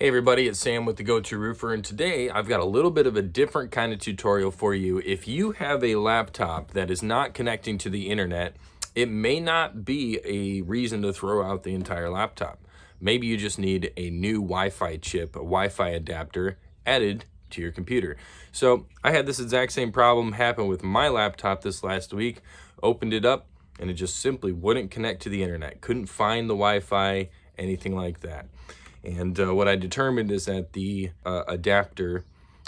Hey everybody, it's Sam with the Go-To Roofer, and today I've got a little bit of a different kind of tutorial for you. If you have a laptop that is not connecting to the internet, it may not be a reason to throw out the entire laptop. Maybe you just need a new Wi-Fi chip, a Wi-Fi adapter added to your computer. So I had this exact same problem happen with my laptop this last week. Opened it up and it just simply wouldn't connect to the internet. Couldn't find the Wi-Fi, anything like that. And what I determined is that the adapter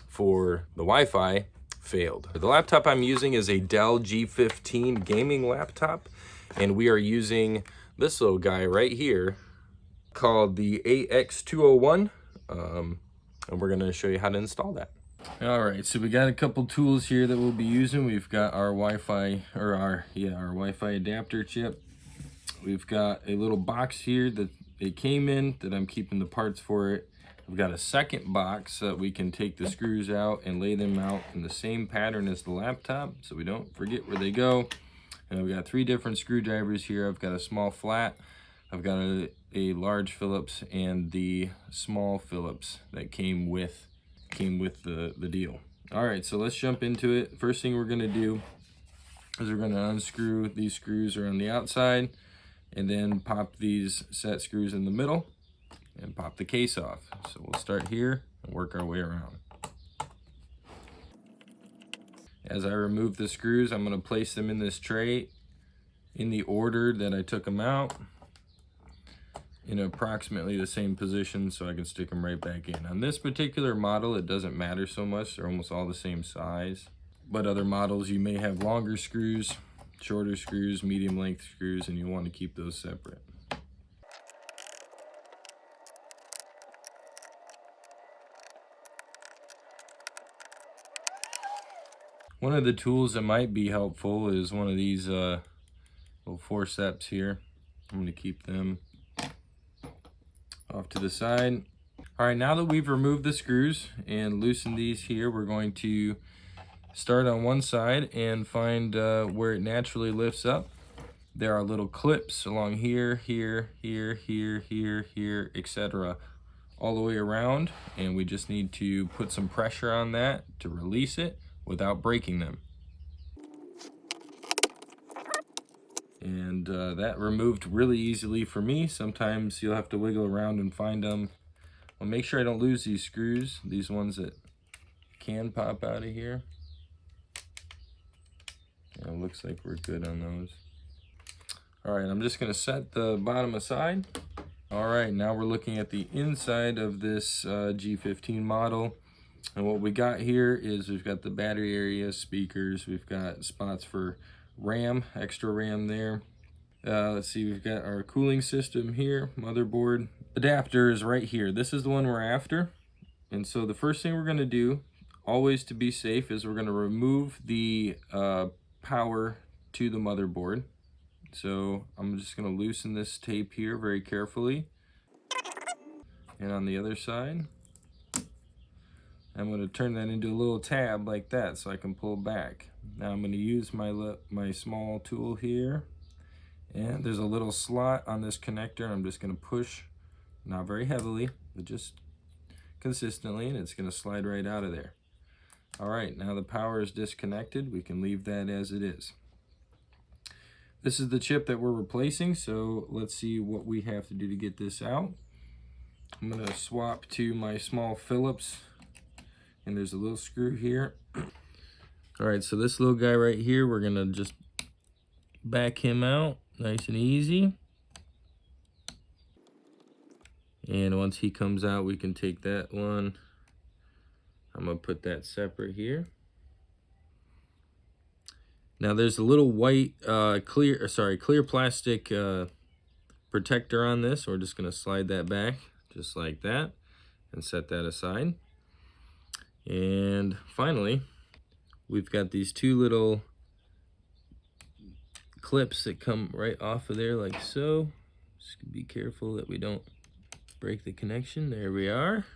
for the Wi-Fi failed. The laptop I'm using is a Dell G15 gaming laptop, and we are using this little guy right here called the AX201, and we're going to show you how to install that. All right, so we got a couple tools here that we'll be using. We've got our Wi-Fi, or our Wi-Fi adapter chip. We've got a little box here that it came in that I'm keeping the parts for it. We've got a second box so that we can take the screws out and lay them out in the same pattern as the laptop so we don't forget where they go. And we've got 3 different screwdrivers here. I've got a small flat, I've got a large Phillips, and the small Phillips that came with the deal. All right, so let's jump into it. First thing we're gonna do is we're gonna unscrew these screws around the outside, and then pop these set screws in the middle and pop the case off. So we'll start here and work our way around. As I remove the screws, I'm going to place them in this tray in the order that I took them out, in approximately the same position so I can stick them right back in. On this particular model, it doesn't matter so much. They're almost all the same size. But other models, you may have longer screws, shorter screws, medium length screws, and you want to keep those separate. One of the tools that might be helpful is one of these little forceps here. I'm going to keep them off to the side. All right, now that we've removed the screws and loosened these here, we're going to start on one side and find where it naturally lifts up. There are little clips along here, here, here, here, here, here, etc. all the way around, and we just need to put some pressure on that to release it without breaking them. And that removed really easily for me. Sometimes you'll have to wiggle around and find them. I'll make sure I don't lose these screws, these ones that can pop out of here. Yeah, it looks like we're good on those. All right, I'm just gonna set the bottom aside. All right, now we're looking at the inside of this G15 model. And what we got here is we've got the battery area, speakers, we've got spots for RAM, extra RAM there. Let's see, we've got our cooling system here, motherboard. Adapter is right here. This is the one we're after. And so the first thing we're gonna do, always to be safe, is we're gonna remove the power to the motherboard. So I'm just gonna loosen this tape here very carefully. And on the other side, I'm going to turn that into a little tab like that so I can pull back. Now I'm going to use my small tool here, and there's a little slot on this connector. I'm just going to push, not very heavily, but just consistently, and it's going to slide right out of there. All right, now the power is disconnected. We can leave that as it is. This is the chip that we're replacing, so let's see what we have to do to get this out. I'm going to swap to my small Phillips, and there's a little screw here. All right, so this little guy right here, we're gonna just back him out nice and easy. And once he comes out, we can take that one. I'm gonna put that separate here. Now there's a little white clear plastic protector on this. We're just gonna slide that back just like that and set that aside. And finally, we've got these 2 little clips that come right off of there like so. Just be careful that we don't break the connection. There we are.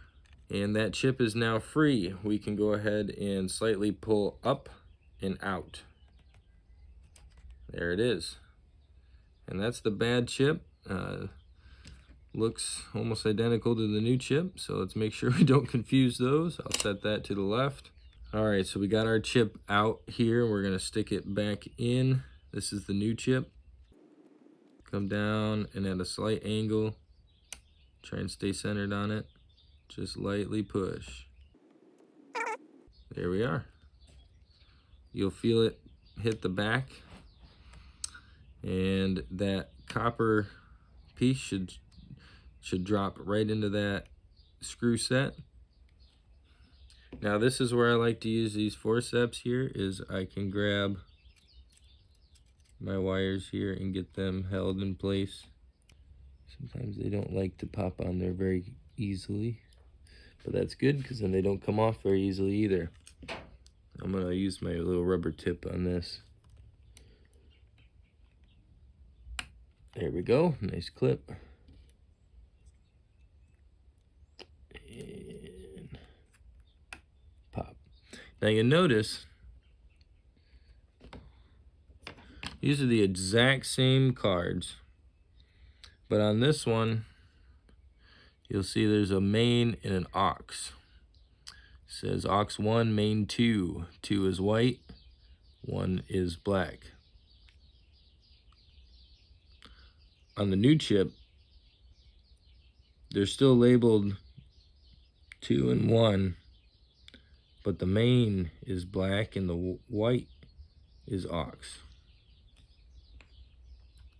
And that chip is now free. We can go ahead and slightly pull up and out. There it is. And that's the bad chip. looks almost identical to the new chip, so let's make sure we don't confuse those. I'll set that to the left. All right, so we got our chip out here. We're gonna stick it back in. This is the new chip. Come down and at a slight angle, try and stay centered on it. Just lightly push. There we are. You'll feel it hit the back, and that copper piece should drop right into that screw set. Now this is where I like to use these forceps here, is I can grab my wires here and get them held in place. Sometimes they don't like to pop on there very easily, but that's good because then they don't come off very easily either. I'm gonna use my little rubber tip on this. There we go, nice clip. And pop. Now you notice these are the exact same cards, but on this one you'll see there's a main and an aux. It says aux 1, main 2. 2 is white, 1 is black. On the new chip, they're still labeled 2 and 1, but the main is black and the white is aux.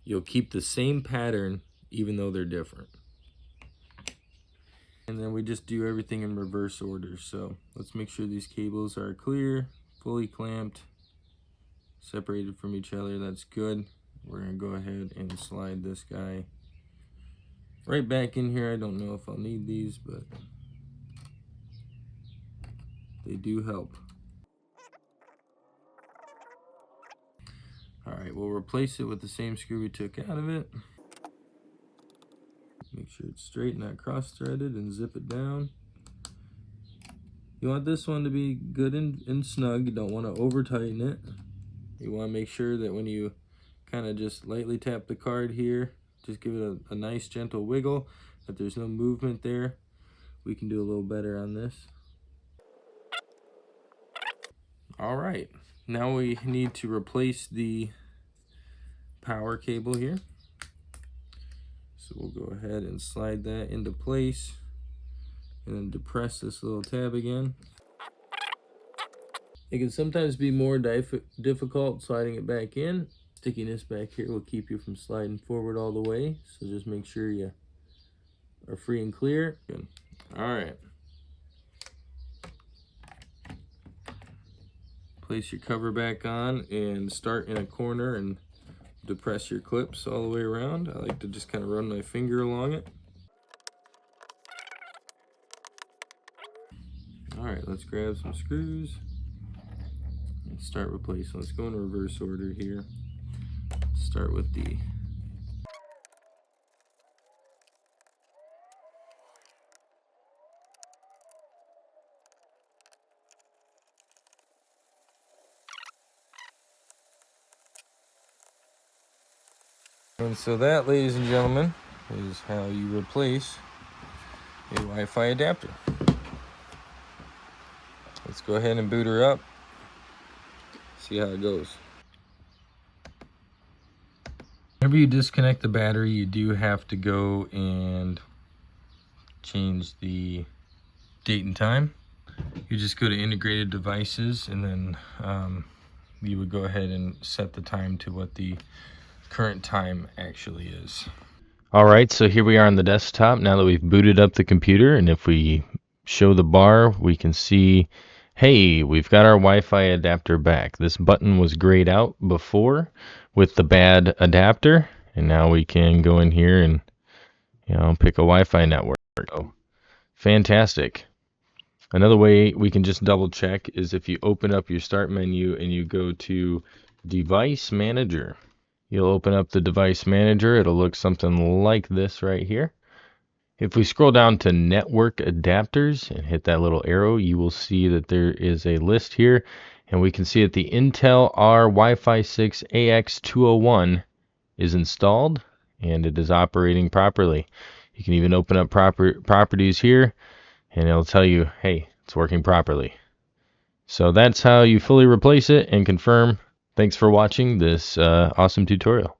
You'll keep the same pattern even though they're different. And then we just do everything in reverse order. So let's make sure these cables are clear, fully clamped, separated from each other. That's good. We're gonna go ahead and slide this guy right back in here. I don't know if I'll need these, but they do help. All right, we'll replace it with the same screw we took out of it. Make sure it's straight, not cross-threaded, and zip it down. You want this one to be good and snug. You don't want to over-tighten it. You want to make sure that when you kind of just lightly tap the card here, just give it a nice gentle wiggle, that there's no movement there. We can do a little better on this. All right, now we need to replace the power cable here. So we'll go ahead and slide that into place and then depress this little tab again. It can sometimes be more difficult sliding it back in. Stickiness back here will keep you from sliding forward all the way. So just make sure you are free and clear. Good. All right. Place your cover back on and start in a corner and depress your clips all the way around. I like to just kind of run my finger along it. All right, let's grab some screws and start replacing. Let's go in reverse order here. Start with the And so that, ladies and gentlemen, is how you replace a Wi-Fi adapter. Let's go ahead and boot her up, see how it goes. Whenever you disconnect the battery, you do have to go and change the date and time. You just go to integrated devices, and then you would go ahead and set the time to what the current time actually is. All right, so here we are on the desktop now that we've booted up the computer, and if we show the bar, we can see, hey, we've got our Wi-Fi adapter back. This button was grayed out before with the bad adapter, and now we can go in here and, you know, pick a Wi-Fi network. Oh, fantastic. Another way we can just double check is if you open up your start menu and you go to Device Manager. You'll open up the Device Manager. It'll look something like this right here. If we scroll down to Network Adapters and hit that little arrow, you will see that there is a list here, and we can see that the Intel R Wi-Fi 6 AX201 is installed and it is operating properly. You can even open up properties here, and it'll tell you, hey, it's working properly. So that's how you fully replace it and confirm. Thanks for watching this awesome tutorial.